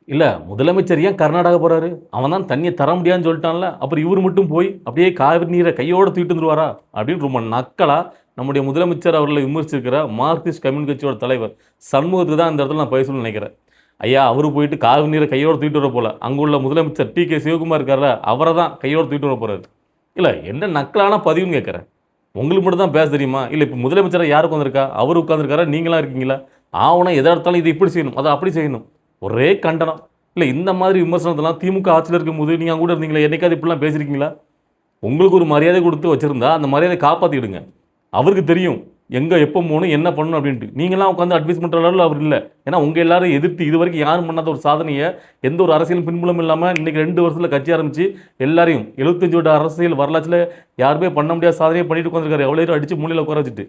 இல்ல முதலமைச்சர் ஏன் கர்நாடகா போறாரு? அவன் தான் தண்ணிய தர முடியாதுன்னு சொல்லிட்டான்ல. அப்புறம் இவரு மட்டும் போய் அப்படியே காவிரி நீர கையோட தூக்கிட்டு வந்துருவாரா? அப்படின்னு ரொம்ப நக்கலா நம்முடைய முதலமைச்சர் அவர்களை விமர்சிச்சிருக்கிற மார்க்சிஸ்ட் கம்யூனிஸ்ட் கட்சியோட தலைவர் சண்முகத்துக்கு தான் இந்த இடத்துல நான் பேசணும்னு நினைக்கிறேன். ஐயா அவரு போயிட்டு காவிரி நீர கையோட தூக்கிட்டு வர போல. அங்க உள்ள முதலமைச்சர் டி.கே. சிவகுமார் இருக்கார்ல, அவர தான் கையோட தூக்கிட்டு வர போறாரு. இல்ல என்ன நக்கலான பதிவுன்னு கேட்கிறேன். உங்களுக்கு மட்டும் தான் பேச தெரியுமா? இல்ல இப்ப முதலமைச்சரா யார் உட்கார்ந்திருக்கா? அவரு உட்கார்ந்திருக்காரா? நீங்களா இருக்கீங்களா? ஆவுனா எதா எடுத்தாலும் இத இப்படி செய்யணும், அத அப்படி செய்யணும். ஒரே கண்டனம். இல்ல இந்த மாதிரி விமர்சனத்தெல்லாம் திமுக ஆட்சியில இருக்கும்போது நீங்க அங்க கூட இருந்தீங்களா? என்னைக்காவது இப்படிலாம் பேசியிருக்கீங்களா? உங்களுக்கு ஒரு மரியாதை குடுத்து வச்சிருந்தா, அந்த மரியாதைய காப்பாத்திக்கிடுங்க. அவருக்கு தெரியும். எங்க எப்ப போணும், என்ன பண்ணணும் அப்டின்ட்டு. நீங்கலாம் உட்கார்ந்து அட்வைஸ் பண்ற அளவுல அவர் இல்ல. ஏன்னா, உங்க எல்லாரையும் எதிர்த்து இதுவரைக்கும் யாரும் பண்ணாத ஒரு சாதனைய, எந்த ஒரு அரசியல் பின்புலமும் இல்லாம இன்னைக்கு 2 வருஷத்துல கட்சி ஆரம்பிச்சு, எல்லாரையும் 75 வருட அரசியல் வரலாற்றில யாருமே பண்ண முடியாத சாதனைய பண்ணிட்டு உட்கார்ந்திருக்காரு. எவ்வளோ பேர அடிச்சு மூலையில உட்கார வச்சுட்டு.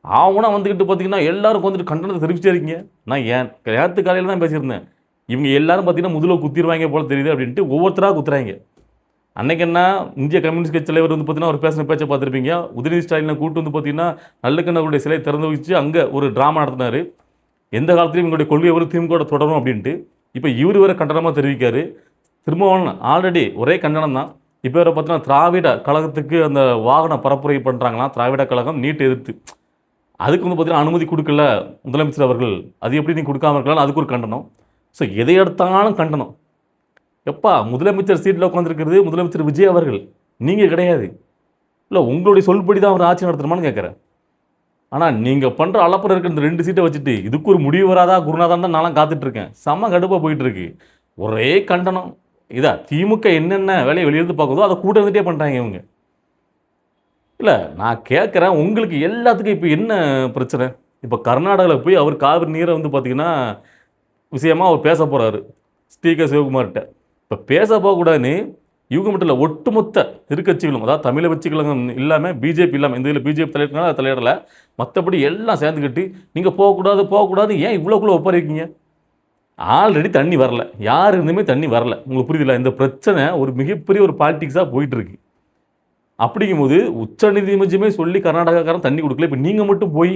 ஆவுனா வந்துகிட்டு பார்த்தீங்கன்னா, எல்லாரும் உட்காந்துட்டு கண்டனத்த தெரிவிச்சுட்டே இருக்கீங்க. நான் நேத்து காலையில தான் பேசியிருந்தேன். இவங்க எல்லாரும் பார்த்தீங்கன்னா, முதுகுல குத்திருவாய்ங்க போல தெரியுது அப்டின்ட்டு ஒவ்வொருத்தரா குத்துறாய்ங்க. அன்னைக்கு என்ன இந்திய கம்யூனிஸ்ட் கட்சி தலைவர் வந்து பார்த்தீங்கன்னா, அவர் பேசின பேச்ச பார்த்திருப்பீங்க. உதயநிதி ஸ்டாலின கூட்டு வந்து பார்த்தீங்கன்னா, நல்லக்கண்ணு அவருடைய சிலைய திறந்து வச்சு அங்க ஒரு டிராமா நடத்தினாரு. எந்த காலத்திலும் எங்களுடைய கொள்கை வந்து திமுகவோட தொடரும் அப்டின்ட்டு. இப்ப இவரு வேற கண்டனமா தெரிவிக்காரு. திரும்பவும் ஆல்ரெடி ஒரே கண்டனம் தான். இப்ப வேற பார்த்தீங்கன்னா, திராவிட கழகத்துக்கு அந்த வாகன பரப்புரை பண்றாங்களாம். திராவிட கழகம் நீட் எதிர்த்து. அதுக்கு வந்து பார்த்தீங்கன்னா, அனுமதி குடுக்கல முதலமைச்சர் அவர்கள். அது எப்படி நீங்க குடுக்காம இருக்கலாம்? அதுக்கு ஒரு கண்டனம். ஸோ எதை எடுத்தாலும் கண்டனம். எப்பா முதலமைச்சர் சீட்ல உட்கார்ந்திருக்கிறது முதலமைச்சர் விஜய் அவர்கள். நீங்க கிடையாது. இல்ல உங்களுடைய சொல்படி தான் அவர் ஆட்சி நடத்தணுமான்னு கேட்கிறேன். ஆனா நீங்க பண்ற அலப்பறை இருக்கிற இந்த 2 சீட்ட வச்சுட்டு, இதுக்கு ஒரு முடிவு வராதா குருநாதான்னு தான் நான்லாம் காத்துட்டு இருக்கேன். செம்ம கடுப்பா போயிட்டு இருக்கு. ஒரே கண்டனம். இதா திமுக என்னென்ன வேலைய வெளிய இருந்து பார்க்குதோ, அத கூட இருந்துட்டே பண்றாங்க இவங்க. இல்ல நான் கேட்கிறேன், உங்களுக்கு எல்லாத்துக்கும் இப்ப என்ன பிரச்சனை? இப்ப கர்நாடகால போய் அவர் காவிரி நீர வந்து பார்த்தீங்கன்னா, விஷயமா அவர் பேச போறாரு. டி.கே. சிவகுமார்ட்ட. இப்ப பேச போகக்கூடாதுன்னு இவங்க மட்டும் இல்ல, ஒட்டுமொத்த எதிர்க்கட்சிகளும் அதாவது தமிழக வெற்றி கழகம் இல்லாம, பிஜேபி இல்லாம இந்த இதில பிஜேபி தலையிட்டனால அது தலையிடல. மத்தபடி எல்லாம் சேர்ந்துக்கிட்டு, நீங்க போகக்கூடாது, போகக்கூடாது ஏன் இவ்வளோக்குள்ள ஒப்படைக்கீங்க? ஆல்ரெடி தண்ணி வரல. யார் இருந்துமே தண்ணி வரல. உங்களுக்கு புரியுதுல்ல? இந்த பிரச்சனை ஒரு மிகப்பெரிய ஒரு பாலிடிக்ஸா போயிட்டு இருக்கு. அப்படிங்கும்போது உச்சநீதிமன்றமே சொல்லி கர்நாடகாக்காரன் தண்ணி குடுக்கல. இப்ப நீங்க மட்டும் போய்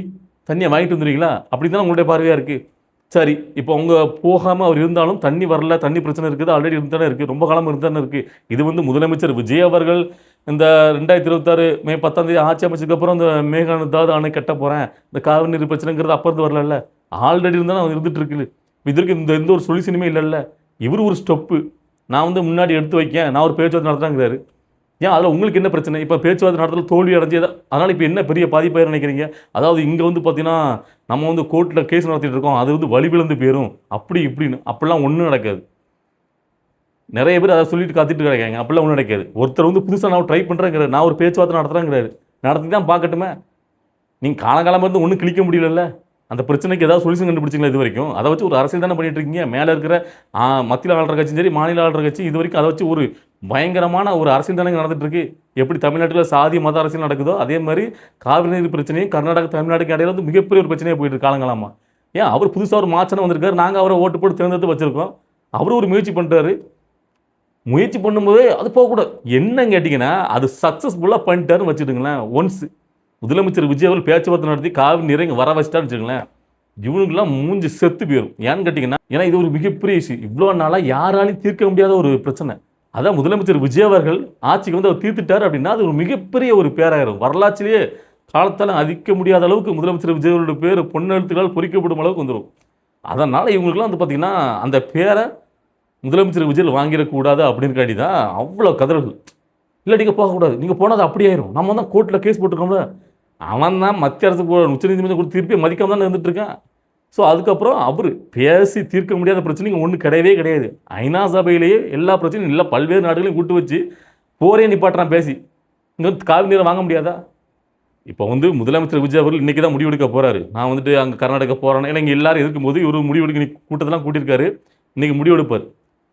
தண்ணிய வாங்கிட்டு வந்துருவீங்களா? அப்படி தானே உங்களுடைய பார்வையா இருக்கு. சரி, இப்போ அவங்க போகாம அவர் இருந்தாலும் தண்ணி வரல, தண்ணி பிரச்சனை இருக்குது. ஆல்ரெடி இருந்து தானே இருக்கு. ரொம்ப காலமா இருந்து தானே இருக்கு. இது வந்து முதலமைச்சர் விஜய் அவர்கள் இந்த 2026 மே 10ஆம் தேதி ஆட்சி அமைச்சதுக்கு அப்புறம் இந்த மேகதாது அணை கட்ட போறேன். இந்த காவிரி நீர் பிரச்சனைங்கிறது அப்ப இருந்து வரலல்ல. ஆல்ரெடி இருந்தா இருந்துட்டு இருக்குது. இதற்கு எந்த ஒரு சொல்யூஷனுமே இல்லல்ல. இவரு ஒரு ஸ்டெப்பு. நான் வந்து முன்னாடி எடுத்து வைக்கேன். நான் ஒரு பேச்சுவார்த்தை நடத்துறேங்கிறாரு. ஏன் அதில உங்களுக்கு என்ன பிரச்சனை? இப்ப பேச்சுவார்த்தை நடத்தல தோல்வி அடைஞ்சது. அதனால இப்ப என்ன பெரிய பாதிப்பாயிரும் நினைக்கிறீங்க? அதாவது இங்க வந்து பார்த்தீங்கன்னா, நம்ம வந்து கோர்ட்ல கேஸ் நடத்திட்டு இருக்கோம். அது வந்து வழிவிழந்து போயிரும். அப்படி இப்படின்னு. அப்படிலாம் ஒண்ணும் நடக்காது. நெறைய பேர் அத சொல்லிட்டு காத்துட்டு கிடக்காங்க. அப்படிலாம் ஒண்ணும் நடக்காது. ஒருத்தர் வந்து புதுசா நான் ட்ரை பண்றேங்கிறாரு. நான் ஒரு பேச்சுவார்த்தை நடத்துறேங்கிறாரு. நடத்தி தான் பார்க்கட்டுமே. நீங்க காலங்காலமா இருந்து ஒண்ணும் கிழிக்க முடியலல்ல. அந்த பிரச்சனைக்கு ஏதாவது சொல்யூஷன் கண்டுபிடிச்சீங்களா இதுவரைக்கும்? அத வச்சு ஒரு அரசியல் தானே பண்ணிட்டு இருக்கீங்க. மேல இருக்கிற மத்தியில ஆள்ற கட்சியும் சரி, மாநில ஆள்ற கட்சி இதுவரைக்கும் அத வச்சு ஒரு பயங்கரமான ஒரு அரசியல் தானே நடந்துட்டு இருக்கு. எப்படி தமிழ்நாட்டுல சாதி, மத அரசியல் நடக்குதோ, அதே மாரி காவிரி நீர் பிரச்சனையும் கர்நாடகா, தமிழ்நாடுக்கு இடையில வந்து மிகப்பெரிய ஒரு பிரச்சனையா போயிட்டு இருக்கு காலங்காலமா. ஏன் அவர் புதுசா ஒரு மாற்றணும் வந்திருக்காரு. நாங்க அவர ஓட்டு போட்டு தேர்ந்தெடுத்து வச்சிருக்கோம். அவரும் ஒரு முயற்சி பண்றாரு. முயற்சி பண்ணும்போதே அது போகக்கூடாது. என்னன்னு கேட்டீங்கன்னா, அது சக்சஸ்ஃபுல்லா பண்ணிட்டாருன்னு வச்சுக்கங்களேன். ஒன்ஸ் முதலமைச்சர் விஜய் அவர்கள் பேச்சுவார்த்தை நடத்தி காவிரி நீரை இங்க வர வச்சுட்டாருன்னு வச்சுக்கங்களேன். இவனுக்கெல்லாம் மூஞ்சி செத்து போயிரும். ஏன்னு கேட்டீங்கன்னா, ஏன்னா இது ஒரு மிகப்பெரிய இஷ்யூ. இவ்ளோ நாளா யாராலயும் தீர்க்க முடியாத ஒரு பிரச்சனை. அதான் முதலமைச்சர் விஜய் அவர்கள் ஆட்சிக்கு வந்து அவர் தீர்த்துட்டாரு அப்படின்னா, அது ஒரு மிகப்பெரிய ஒரு பேராயிரும். வரலாற்றிலேயே காலத்தால அழிக்க முடியாத அளவுக்கு முதலமைச்சர் விஜய் அவர்களுடைய பேர் பொன்னெழுத்துக்களால் பொறிக்கப்படும் அளவுக்கு வந்துரும். அதனால இவங்களுக்கெல்லாம் வந்து பார்த்தீங்கன்னா, அந்த பேர முதலமைச்சர் விஜய் வாங்கிடக்கூடாது அப்படின்னுக்காண்டி தான் அவ்வளோ கதறல். இல்ல நீங்க போகக்கூடாது. நீங்க போனா அது அப்படி ஆயிரும். நம்ம தான் கோர்ட்ல கேஸ் போட்டுருக்கோம்ல. அவன் தான் மத்திய அரசு உச்சநீதிமன்றம் கொடுத்த தீர்ப்பை மதிக்காம தானே இருந்துட்டு இருக்கான். ஸோ அதுக்கப்புறம் அவரு பேசி தீர்க்க முடியாத பிரச்சனைங்க ஒண்ணும் கிடையவே கிடையாது. ஐநா சபையிலேயே எல்லா பிரச்சனையும் இல்ல பல்வேறு நாடுகளையும் கூட்டு வச்சு போரே நிப்பாட்டுறான் பேசி. இங்க வந்து காவிரி நீரை வாங்க முடியாதா? இப்போ வந்து முதலமைச்சர் விஜய் அவர்கள் இன்னைக்கு தான் முடிவெடுக்க போறாரு. நான் வந்துட்டு அங்க கர்நாடகா போறேன். ஏன்னா இங்க எல்லாரும் இருக்கும்போது இவரு முடிவெடுக்க இன்னைக்கு கூட்டத்தெல்லாம் கூட்டியிருக்காரு. இன்னைக்கு முடிவெடுப்பார்.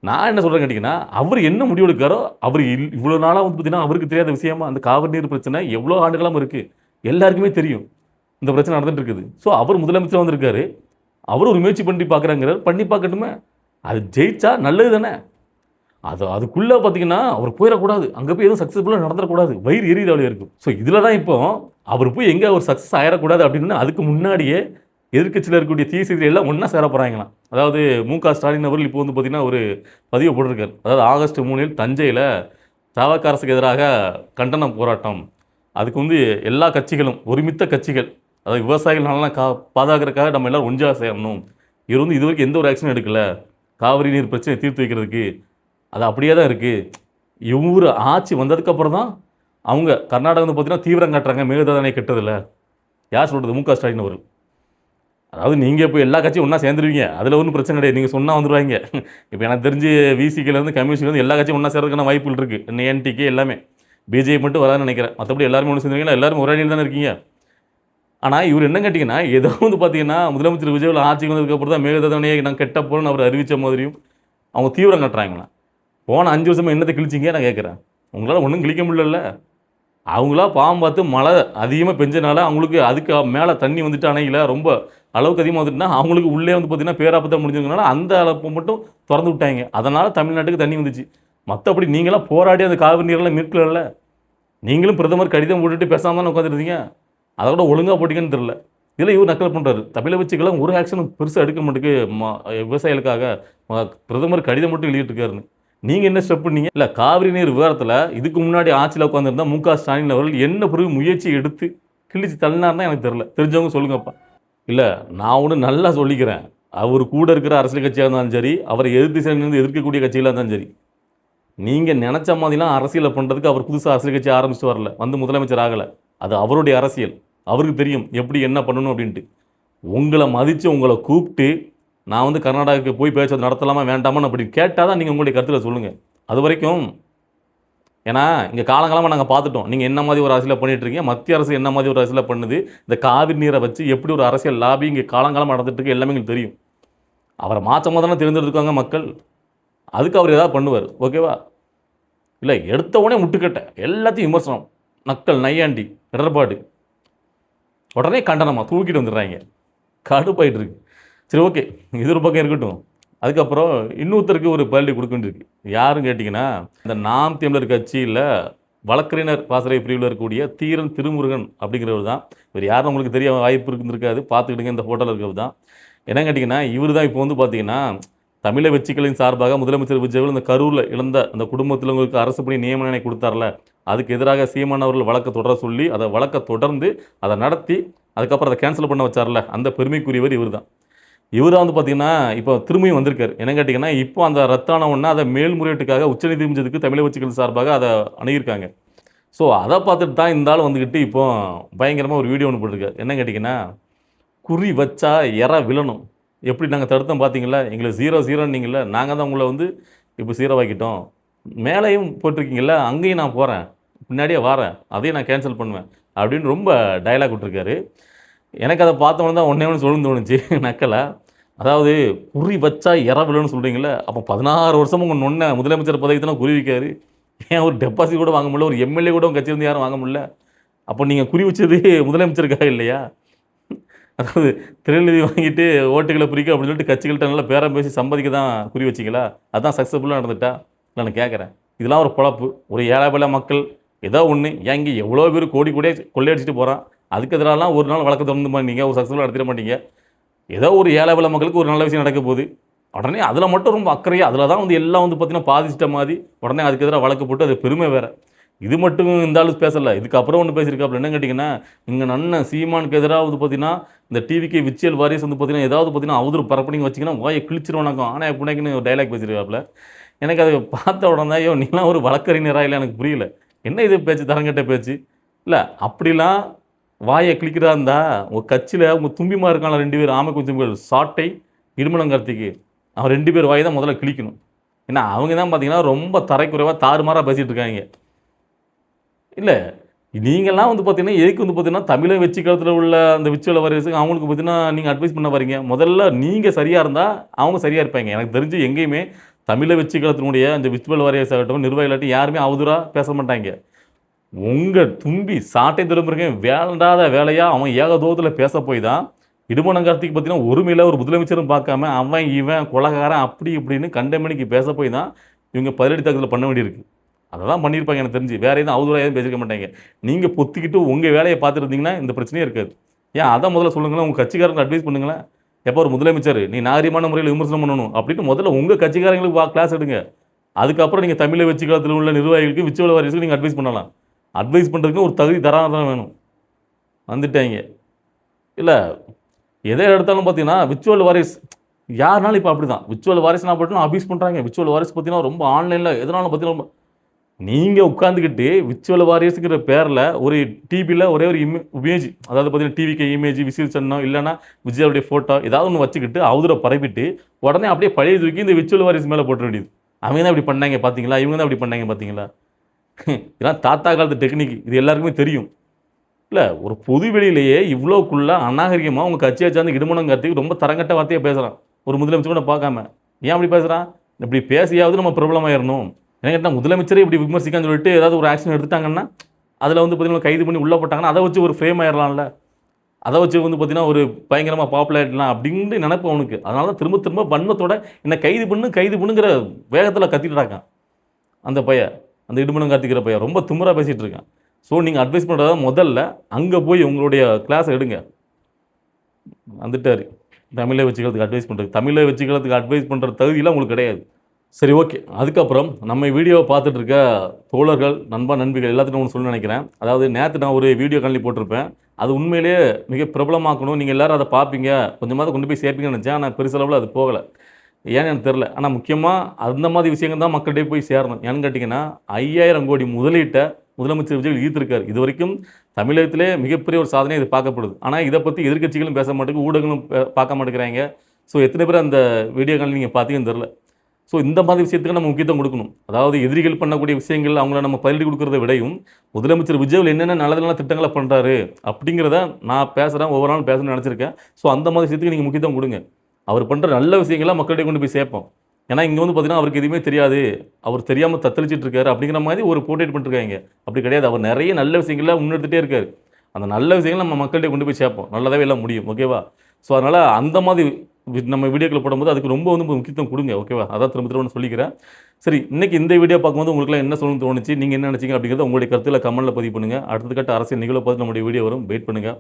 நான் என்ன சொல்றேன்னு கேட்டீங்கன்னா, அவரு என்ன முடிவெடுக்காரோ, அவரு இவ்வளோ நாளா வந்து பார்த்தீங்கன்னா, அவருக்கு தெரியாத விஷயமா அந்த காவிரி நீர் பிரச்சனை எவ்வளோ ஆண்டுகளா இருக்கு. எல்லாருக்குமே தெரியும். இந்த பிரச்சனை நடந்துட்டு இருக்குது. ஸோ அவர் முதலமைச்சரா வந்திருக்காரு. அவரும் ஒரு முயற்சி பண்ணி பார்க்குறேங்கிறார். பண்ணி பார்க்கட்டுமே. அது ஜெயிச்சா நல்லது தானே. அதுக்குள்ள பார்த்தீங்கன்னா, அவர் போயிறக்கூடாது. அங்க போய் எதுவும் சக்சஸ்ஃபுல்லா நடந்துறக்கூடாது. வயிறு எரியுது அவ்வளோ இருக்கும். ஸோ இதில தான் இப்போ அவர் போய் எங்க ஒரு சக்சஸ் ஆயிறக்கூடாது அப்படின்னு அதுக்கு முன்னாடியே எதிர்க்கட்சியில் இருக்கக்கூடிய தீசிதிரி எல்லாம் ஒன்றா சேர போகிறாங்களாம். அதாவது மு.க. ஸ்டாலின் அவர்கள் இப்போ வந்து பார்த்தீங்கன்னா ஒரு பதிவு போட்டிருக்காரு. அதாவது ஆகஸ்ட் 3 தஞ்சையில் தவக அரசுக்கு எதிராக கண்டன போராட்டம். அதுக்கு வந்து எல்லா கட்சிகளும் ஒருமித்த கட்சிகள், அதாவது விவசாயிகள் நலனை பாதுகாக்கிறதுக்காக நம்ம எல்லாரும் ஒன்றா சேரணும். இவர் வந்து இதுவரைக்கும் எந்த ஒரு ஆக்ஷனும் எடுக்கல காவிரி நீர் பிரச்சனை தீர்த்து வைக்கிறதுக்கு. அது அப்படியே தான் இருக்குது. இவர் ஆட்சி வந்ததுக்கப்புறம் தான் அவங்க கர்நாடகா வந்து பார்த்தீங்கன்னா தீவிரம் காட்டுறாங்க மேகதாதுனை கெட்டதில்லை. யார் சொல்கிறது? மு.க. ஸ்டாலின் அவர்கள். அதாவது நீங்கள் இப்போ எல்லா கட்சியும் ஒன்றா சேர்ந்துருவீங்க, அதில் ஒன்றும் பிரச்சனை கிடையாது, நீங்கள் சொன்னால் வந்துடுவாங்க. இப்போ எனக்கு தெரிஞ்சு விசிக்கிலேருந்து கம்யூனிஸ்ட்லேருந்து எல்லா கட்சியும் ஒன்றா சேர்றதுக்கான வாய்ப்புகள் இருக்குது. என்டிகே எல்லாமே, பிஜேபி மட்டும் வராதுன்னு நினைக்கிறேன். மற்றபடி எல்லாருமே ஒன்று சேர்ந்துருவீங்களா? எல்லாரும் ஒரே அணியில் தானே இருக்கீங்க. ஆனால் இவர் என்ன கேட்டிங்கன்னா, ஏதோ வந்து பார்த்தீங்கன்னா முதலமைச்சர் விஜய் ஆட்சிக்கு வந்ததுக்கப்புறம் தான் மேகதாதுனையை நான் கெட்ட போகிறேன்னு அவர் அறிவித்த மாதிரியும் அவங்க தீவிரம் காட்டுறாங்களா. போன 5 வருஷமாக என்னத்தை கிழிச்சிங்க நான் கேட்குறேன். உங்களால் ஒன்றும் கிழிக்க முடியல. அவங்களா பாவம் பார்த்து மழை அதிகமாக பெஞ்சனால அவங்களுக்கு அதுக்கு மேலே தண்ணி வந்துட்டு அணையில் ரொம்ப அளவுக்கு அதிகமாக வந்துட்டுனா அவங்களுக்கு உள்ளே வந்து பார்த்தீங்கன்னா பேராபத்தாக முடிஞ்சதுனால அந்த அளப்பு மட்டும் திறந்து விட்டாங்க. அதனால் தமிழ்நாட்டுக்கு தண்ணி வந்துச்சு. மற்றபடி நீங்களாம் போராடி அந்த காவிரி நீரெல்லாம் மீட்கல. நீங்களும் பிரதமர் கடிதம் போட்டுட்டு பேசாமல் தானே உட்காந்துருந்தீங்க. அதோட ஒழுங்காக போட்டிங்கன்னு தெரில. இதில் இவர் நக்கல் பண்ணுறாரு. தமிழை வச்சுக்கெல்லாம் ஒரு ஆக்ஷனும் பெருசாக எடுக்க மாட்டேக்கு விவசாயிகளுக்காக பிரதமர் கடிதம் மட்டும் எழுதிட்டுருக்காருன்னு. நீங்கள் என்ன ஸ்டெப் பண்ணீங்க? இல்லை, காவிரி நீர் விவரத்தில் இதுக்கு முன்னாடி ஆட்சியில் உட்காந்துருந்தா மு.க. ஸ்டாலின் அவர்கள் என்ன பிறகு முயற்சி எடுத்து கிழிச்சு தள்ளினார்னா எனக்கு தெரில. தெரிஞ்சவங்க சொல்லுங்கப்பா. இல்லை, நான் ஒன்று நல்லா சொல்லிக்கிறேன். அவர் கூட இருக்கிற அரசியல் கட்சியாக இருந்தாலும் சரி, அவரை எதிர்த்து எதிர்க்கக்கூடிய கட்சிகளாக இருந்தாலும் சரி, நீங்கள் நினச்ச மாதிரிலாம் அரசியலை பண்ணுறதுக்கு அவர் புதுசாக அரசியல் கட்சி ஆரம்பிச்சுட்டு வரல, வந்து முதலமைச்சர் ஆகலை. அது அவருடைய அரசியல். அவருக்கு தெரியும் எப்படி என்ன பண்ணணும் அப்படின்ட்டு. உங்களை மதித்து உங்களை கூப்பிட்டு நான் வந்து கர்நாடகாவுக்கு போய் பேச்ச நடத்தலாமா வேண்டாமான்னு அப்படி கேட்டால் தான் நீங்கள் உங்களுடைய கருத்தில் சொல்லுங்கள். அது வரைக்கும் ஏன்னா இங்கே காலங்காலமாக நாங்கள் பார்த்துட்டோம். நீங்கள் என்ன மாதிரி ஒரு அரசியலை பண்ணிகிட்ருக்கீங்க, மத்திய அரசு என்ன மாதிரி ஒரு அரசியலை பண்ணுது, இந்த காவிரி நீரை வச்சு எப்படி ஒரு அரசியல் லாபி இங்கே காலங்காலமாக நடந்துட்டுருக்கு எல்லாமே எங்களுக்கு தெரியும். அவரை மாற்றமாக தானே தேர்ந்தெடுத்துக்காங்க மக்கள். அதுக்கு அவர் ஏதாவது பண்ணுவார், ஓகேவா? இல்லை, எடுத்த உடனே முட்டுக்கட்டை எல்லாத்தையும் விமர்சனம், நக்கல், நையாண்டி, இடர்பாடு, உடனே கண்டனமாக தூக்கிட்டு வந்துடுறாங்க. கடுப்பாயிட்டு இருக்கு. சரி, ஓகே, இது ஒரு பக்கம் இருக்கட்டும். அதுக்கப்புறம் இன்னொருத்தருக்கு ஒரு பள்ளி கொடுக்க வேண்டியிருக்கு. யாருன்னு கேட்டிங்கன்னா, இந்த நாம் தமிழர் கட்சியில் வழக்கறிஞர் பாசறை பிரிவில் இருக்கக்கூடிய தீரன் திருமுருகன் அப்படிங்கிறவர் தான். இவர் யாரும் உங்களுக்கு தெரிய வாய்ப்பு இருந்திருக்காது, பார்த்துக்கிட்டுங்க. இந்த ஃபோட்டோவில் இருக்கிறது தான். என்ன கேட்டிங்கன்னா, இவர் தான் இப்போ வந்து பார்த்தீங்கன்னா தமிழை வெற்றிகளின் சார்பாக முதலமைச்சர் விஜய் இந்த கரூரில் இழந்த அந்த குடும்பத்திலவங்களுக்கு அரசு பணி நியமனம் கொடுத்தார்ல, அதுக்கு எதிராக சீமான் அவர்கள் வழக்கு தொடர சொல்லி அதை வழக்கை தொடர்ந்து அதை நடத்தி அதுக்கப்புறம் அதை கேன்சல் பண்ண வச்சார்ல, அந்த பெருமைக்குரியவர் இவர் தான். இவர் வந்து பார்த்தீங்கன்னா இப்போ திரும்பியும் வந்திருக்காரு. என்ன கேட்டிங்கன்னா, இப்போ அந்த ரத்தான ஒன்றா அதை மேல்முறையீட்டுக்காக உச்சநீதிமன்றத்துக்கு தமிழை வெற்றிகள் சார்பாக அதை அணுகியிருக்காங்க. ஸோ அதை பார்த்துட்டு தான் இந்த ஆள் வந்துக்கிட்டு இப்போ பயங்கரமாக ஒரு வீடியோ ஒன்று போட்டிருக்காரு. என்ன கேட்டிங்கன்னா, குறி வச்சா எற விழணும், எப்படி நாங்கள் தடுத்தோம் பார்த்தீங்களா, எங்களை 0-0ன்னீங்கள, நாங்கள் தான் உங்களை வந்து இப்போ 0 ஆக்கிட்டோம். மேலேயும் போட்டிருக்கீங்கள, அங்கேயும் நான் போகிறேன், பின்னாடியே வரேன், அதையும் நான் கேன்சல் பண்ணுவேன் அப்படின்னு ரொம்ப டயலாக் விட்டுருக்காரு. எனக்கு அதை பார்த்தோன்னு தான் ஒன்றே ஒன்று சொல்லணும்னு தோணுச்சு, நக்கலை. அதாவது குறி வச்சா விழணும்னு சொல்கிறீங்களே, அப்போ 16 வருஷமும் உங்கள் நொன்ன முதலமைச்சர் பதவி தானே குறி வைக்காரு. ஏன் ஒரு டெபாசிட் கூட வாங்க முடியல, ஒரு எம்எல்ஏ கூட உங்கள் கட்சியிலேருந்து யாரும் வாங்க முடியல. அப்போ நீங்கள் குறி வச்சது முதலமைச்சருக்காக இல்லையா? அதாவது திரைநிதி வாங்கிட்டு ஓட்டுகளை பிரிக்க அப்படின்னு சொல்லிட்டு கட்சிகள்கிட்ட நல்லா பேரம் பேசி சம்பாதிக்க தான் குறி வச்சிங்களா? அதுதான் சக்ஸஸ்ஃபுல்லாக நடந்துட்டா? இல்லை, நான் கேட்குறேன். இதெல்லாம் ஒரு பொழப்பு. ஒரு ஏழை மக்கள் ஏதோ ஒன்று ஏங்க எவ்வளோ பேர் கோடி கோடியே கொள்ளையடிச்சிட்டு போகிறான், அதுக்கு எதிராலாம் ஒரு நாள் வழக்கு திறந்து மாட்டீங்க, ஒரு சக்ஸஸ்ஃபுல்லாக நடத்திட மாட்டீங்க. ஏதோ ஒரு ஏழை மக்களுக்கு ஒரு நல்ல விஷயம் நடக்க போகுது, உடனே அதில் மட்டும் ரொம்ப அக்கறையாக அதில் தான் வந்து எல்லாம் வந்து பார்த்திங்கன்னா பாதிச்சிட்ட மாதிரி உடனே அதுக்கு எதிராக வழக்கு போட்டு அது பெருமை வேறு. இது மட்டும் இந்த ஆளு பேசலை, இதுக்கப்புறம் ஒன்று பேசியிருக்காப்புல. என்ன கேட்டிங்கன்னா, இங்கே அண்ணன் சீமானுக்கு எதிராக வந்து பார்த்தீங்கன்னா இந்த டிவிக்கு விச்சியல் வாரிஸ் வந்து பார்த்தீங்கன்னா ஏதாவது பார்த்தீங்கன்னா அவதூறு பரப்பணிங்க வச்சிங்கன்னா வாயை கிழிச்சிருவானாக்கும் ஆனால் புனைக்குன்னு ஒரு டைலாக் பேசியிருக்காப்புல. எனக்கு அதை பார்த்த உடனே ஐயோ நீலாம் ஒரு வழக்கறிஞராக இல்லை, எனக்கு புரியல, என்ன இது பேச்சு, தரங்கட்ட பேச்சு. இல்லை, அப்படிலாம் வாயை கிழிக்கிறா இருந்தா உங்கள் கட்சியில் உங்கள் தும்பிமா இருக்கான 2 பேர் ஆமை குஞ்சுங்கள், சாட்டை, இடுமலங்கர்த்திக்கு, அவன் 2 பேர் வாயை தான் முதல்ல கிழிக்கணும். ஏன்னா அவங்க தான் பார்த்தீங்கன்னா ரொம்ப தரைக்குறைவாக தாறுமாறாக பேசிகிட்டு இருக்காங்க. இல்லை, நீங்கள்லாம் வந்து பார்த்தீங்கன்னா எதுக்கு வந்து பார்த்தீங்கன்னா தமிழை வெற்றி காலத்தில் உள்ள அந்த விச்சுவல வாரியர்ஸுக்கு அவங்களுக்கு பார்த்தீங்கன்னா நீங்கள் அட்வைஸ் பண்ண வரீங்க. முதல்ல நீங்கள் சரியாக இருந்தால் அவங்க சரியாக இருப்பாங்க. எனக்கு தெரிஞ்சு எங்கேயுமே தமிழை வெற்றி காலத்தினுடைய அந்த விச்சுவல் வாரியர்ஸ் ஆகட்டும், நிர்வாகிகளாட்டும் யாருமே அவதூறாக பேச மாட்டாங்க. உங்கள் தும்பி சாட்டை திரும்பிருக்கேன் வேண்டாத வேலையாக அவன் ஏகதூரத்தில் பேச போய் தான் இடுமணங்கார்த்திக்கு பார்த்தீங்கன்னா ஒருமையில் ஒரு முதலமைச்சரும் பார்க்காம அவன் இவன் கொலகாரன் அப்படி இப்படின்னு கண்டமணிக்கு பேச போய் தான் இவங்க பதிலடி தாக்குதல் பண்ண வேண்டியிருக்கு. அதை தான் பண்ணியிருப்பாங்க எனக்கு தெரிஞ்சு. வேறு எதுவும் அவதூறாக எதுவும் பேசிக்க மாட்டாங்க. நீங்கள் பொத்திக்கிட்டு உங்கள் வேலையை பார்த்துருந்தீங்கன்னா இந்த பிரச்சனையே இருக்காது. ஏன் அதை முதல்ல சொல்லுங்களேன், உங்கள் கட்சிக்காரங்க அட்வைஸ் பண்ணுங்களேன். எப்போ ஒரு முதலமைச்சர் நீ நாகரிகமான முறையில் விமர்சனம் பண்ணணும் அப்படின்ட்டு முதல்ல உங்கள் கட்சிக்காரங்களுக்கு கிளாஸ் எடுங்க. அதுக்கப்புறம் நீங்கள் தமிழை வச்சுக்காலத்தில் உள்ள நிர்வாகிகளுக்கு விச்சுவல் வாரிசுக்கு நீங்கள் அட்வைஸ் பண்ணலாம். அட்வைஸ் பண்ணுறதுக்கு ஒரு தகுதி தராதான் வேணும். வந்துட்டாங்க. இல்லை எதை எடுத்தாலும் பார்த்தீங்கன்னா விச்சுவல் வாரிஸ் யாருனாலும் இப்போ அப்படி தான். விச்சுவல் வாரிஸ் நான் போட்டு அபியூஸ் பண்ணுறாங்க. விச்சுவல் வாரிஸ் பார்த்தீங்கன்னா ரொம்ப ஆன்லைனில் எதனாலும் பார்த்தீங்கன்னா நீங்கள் உட்காந்துக்கிட்டு விச்சுவல் வாரியர்ஸுங்கிற பேரில் ஒரு டிவியில் ஒரே ஒரு இமேஜ், அதாவது பார்த்தீங்கன்னா டிவிக்கு இமேஜ் விசில் சன்னம் இல்லைன்னா விஜயோடைய ஃபோட்டோ ஏதாவது ஒன்று வச்சுக்கிட்டு அவதூறை பரப்பிட்டு உடனே அப்படியே பழைய தூக்கி இந்த விச்சுவல் வாரிஸ் மேலே போட்ட வேண்டியது. அவங்க தான் இப்படி பண்ணாங்க பார்த்தீங்களா, இவங்க தான் இப்படி பண்ணாங்க பார்த்தீங்களா. இதெல்லாம் தாத்தா காலத்து டெக்னிக், இது எல்லாருக்குமே தெரியும். இல்லை ஒரு பொது வெளியிலேயே இவ்வளோக்குள்ள அநாகரிகமாக உங்கள் கட்சியை சார்ந்து இடுமணம் கார்த்திக் ரொம்ப தரங்கட்ட வார்த்தையாக பேசுகிறான். ஒரு முதலமைச்சர் கூட பார்க்காம ஏன் அப்படி பேசுகிறான்? இப்படி பேசியாவது நம்ம பிரபலமாயிடணும். என்ன கேட்டால் முதலமைச்சரே இப்படி விமர்சிக்கான்னு சொல்லிட்டு ஏதாவது ஒரு ஆக்ஷன் எடுத்துட்டாங்கன்னா அதில் வந்து பார்த்தீங்கன்னா கைது பண்ணி உள்ளே போட்டாங்கன்னா அதை வச்சு ஒரு ஃப்ரேம் ஆயிடலாம்ல. அதை வச்சு வந்து பார்த்தீங்கன்னா ஒரு பயங்கரமாக பாப்புலாரிட்டிலாம் அப்படின்ட்டு நினைப்பு அவனுக்கு. அதனால தான் திரும்ப திரும்ப வன்மத்தோட என்ன கைது பண்ணுங்கிற வேகத்தில் கத்திட்டுறாங்க அந்த பையன், அந்த இடுமணம் கார்த்திக்கிற பையன் ரொம்ப திமிராக பேசிகிட்டு இருக்கான். ஸோ நீங்கள் அட்வைஸ் பண்ணுறதா முதல்ல அங்கே போய் உங்களுடைய கிளாஸை எடுங்க. வந்துட்டார் தமிழை வச்சுக்கிறதுக்கு அட்வைஸ் பண்ணுறது. தமிழை வச்சுக்கிறதுக்கு அட்வைஸ் பண்ணுற தகுதியெலாம் உங்களுக்கு கிடையாது. சரி, ஓகே. அதுக்கப்புறம் நம்ம வீடியோவை பார்த்துட்டு இருக்க தோழர்கள், நண்பிகள் எல்லாத்துக்கும் ஒன்று சொல்ல நினைக்கிறேன். அதாவது நேற்று நான் ஒரு வீடியோ காணொளி போட்டிருப்பேன். அது உண்மையிலேயே மிக பிரபலமாக்கணும், நீங்கள் எல்லோரும் அதை பார்ப்பீங்க, கொஞ்சமாவது கொண்டு போய் சேர்ப்பீங்கன்னு நினச்சேன். ஆனால் பெருசளவில் அது போகலை. ஏன்னு எனக்கு தெரில. ஆனால் முக்கியமாக அந்த மாதிரி விஷயங்கள் தான் மக்கள்கிட்ட போய் சேரணும். ஏன்னு கேட்டிங்கன்னா 5000 கோடி முதலீட்டை முதலமைச்சர் விஜய் ஈர்த்திருக்காரு. இது வரைக்கும் தமிழகத்திலே மிகப்பெரிய ஒரு சாதனை இது பார்க்கப்படுது. ஆனால் இதை பற்றி எதிர்க்கட்சிகளும் பேச மாட்டேங்குது, ஊடகங்களும் பார்க்க மாட்டேங்கிறாங்க. ஸோ எத்தனை பேர் அந்த வீடியோ காணொளி நீங்கள் பார்த்தீங்கன்னு தெரில. ஸோ இந்த மாதிரி விஷயத்துக்கு நம்ம முக்கியத்துவம் கொடுக்கணும். அதாவது எதிரிகள் பண்ணக்கூடிய விஷயங்கள் அவங்கள நம்ம பதிலடி கொடுக்குறத விடையும் முதலமைச்சர் விஜய் என்னென்ன நல்ல திட்டங்களை பண்ணுறாரு அப்படிங்கிறத நான் பேசுகிறேன், ஒவ்வொரு நாளும் பேசணும்னு நினச்சிருக்கேன். ஸோ அந்த மாதிரி விஷயத்துக்கு நீங்கள் முக்கியத்துவம் கொடுங்க. அவர் பண்ணுற நல்ல விஷயங்கள்லாம் மக்கள்கிட்ட கொண்டு போய் சேர்ப்போம். ஏன்னா இங்கே வந்து பார்த்தீங்கன்னா அவருக்கு எதுவுமே தெரியாது, அவர் தெரியாமல் தத்தளிச்சிட்டு இருக்காரு அப்படிங்கிற மாதிரி ஒரு போர்ட்ரேட் பண்ணிருக்காங்க. அப்படி கிடையாது. அவர் நிறைய நல்ல விஷயங்கள்லாம் முன்னெடுத்துகிட்டே இருக்காரு. அந்த நல்ல விஷயங்கள் நம்ம மக்கள்கிட்ட கொண்டு போய் சேர்ப்போம். நல்லதாகவே எல்லாம் முடியும். ஓகேவா? ஸோ அதனால் அந்த மாதிரி நம்ம வீடியோக்களை போடும்போது அதுக்கு ரொம்ப வந்து முக்கியத்துவம் கொடுங்க. ஓகேவா? அதான் திரும்ப திரும்ப சொல்லிக்கிறேன். சரி, இன்றைக்கி இந்த வீடியோ பார்க்கும்போது உங்களுக்குலாம் என்ன சொல்லணும்னு தோணுச்சு, நீங்கள் என்ன நினச்சிங்க அப்படிங்கிறத உங்களுடைய கருத்தில் கமெண்ட்டில் பதிவு பண்ணுங்கள். அடுத்த கட்ட அரசியல் நிகழ்வை பார்த்து நம்முடைய வீடியோ வரும். வெயிட் பண்ணுங்கள்.